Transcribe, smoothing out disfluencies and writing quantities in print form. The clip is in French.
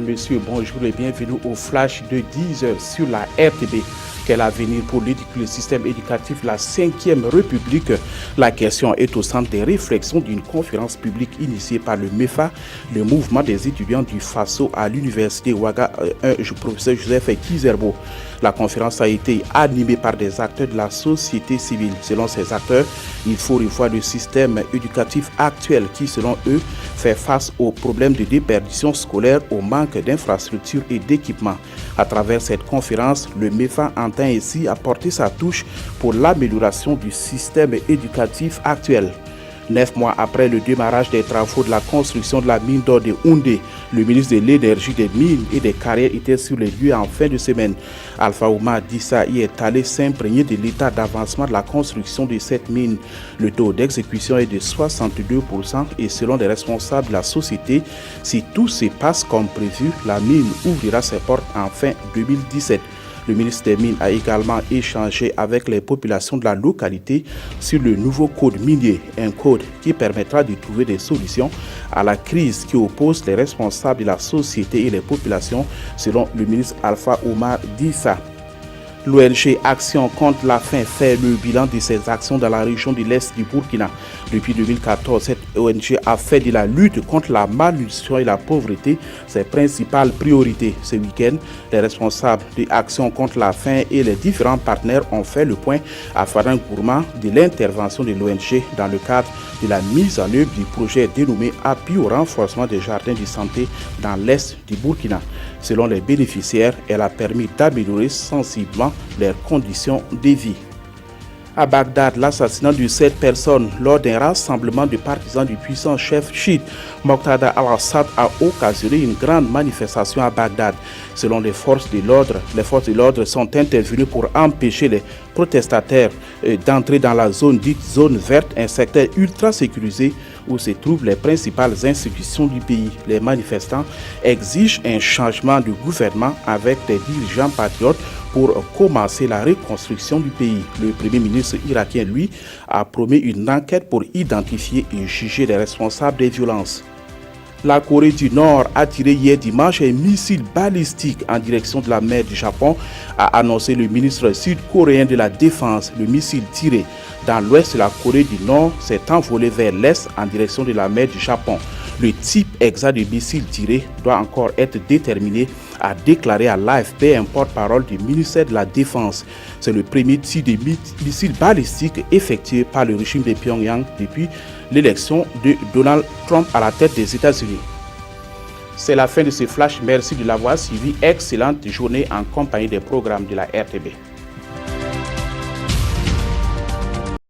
Mesdames, Messieurs, bonjour et bienvenue au flash de 10h sur la RTB. Quel avenir pour le système éducatif de la 5e République? La question est au centre des réflexions d'une conférence publique initiée par le MEFA, le mouvement des étudiants du FASO à l'université Ouaga, professeur Joseph Kizerbo. La conférence a été animée par des acteurs de la société civile. Selon ces acteurs, il faut revoir le système éducatif actuel qui, selon eux, fait face aux problèmes de déperdition scolaire, au manque d'infrastructures et d'équipements. À travers cette conférence, le MEFA entend ainsi apporter sa touche pour l'amélioration du système éducatif actuel. 9 mois après le démarrage des travaux de la construction de la mine d'or de Houndé, le ministre de l'Énergie, des Mines et des Carrières était sur les lieux en fin de semaine. Alpha Oumar Dissa y est allé s'imprégner de l'état d'avancement de la construction de cette mine. Le taux d'exécution est de 62% et selon les responsables de la société, si tout se passe comme prévu, la mine ouvrira ses portes en fin 2017. Le ministre des Mines a également échangé avec les populations de la localité sur le nouveau code minier, un code qui permettra de trouver des solutions à la crise qui oppose les responsables de la société et les populations, selon le ministre Alpha Oumar Dissa. L'ONG Action contre la faim fait le bilan de ses actions dans la région de l'Est du Burkina. Depuis 2014, cette ONG a fait de la lutte contre la malnutrition et la pauvreté ses principales priorités. Ce week-end, les responsables de Action contre la faim et les différents partenaires ont fait le point à Fadang Gourma de l'intervention de l'ONG dans le cadre de la mise en œuvre du projet dénommé Appui au renforcement des jardins de santé dans l'Est du Burkina. Selon les bénéficiaires, elle a permis d'améliorer sensiblement leurs conditions de vie. À Bagdad, l'assassinat de 7 personnes lors d'un rassemblement de partisans du puissant chef chiite Moqtada al-Assad a occasionné une grande manifestation à Bagdad. Selon les forces de l'ordre sont intervenues pour empêcher les protestataires d'entrer dans la zone dite zone verte, un secteur ultra sécurisé où se trouvent les principales institutions du pays. Les manifestants exigent un changement de gouvernement avec des dirigeants patriotes pour commencer la reconstruction du pays. Le Premier ministre irakien, lui, a promis une enquête pour identifier et juger les responsables des violences. La Corée du Nord a tiré hier dimanche un missile balistique en direction de la mer du Japon, a annoncé le ministre sud-coréen de la Défense. Le missile tiré dans l'ouest de la Corée du Nord s'est envolé vers l'est en direction de la mer du Japon. Le type exact du missile tiré doit encore être déterminé, a déclaré à l'AFP un porte-parole du ministère de la Défense. C'est le premier tir de missile balistique effectué par le régime de Pyongyang depuis l'élection de Donald Trump à la tête des États-Unis. C'est la fin de ce flash. Merci de l'avoir suivi. Excellente journée en compagnie des programmes de la RTB.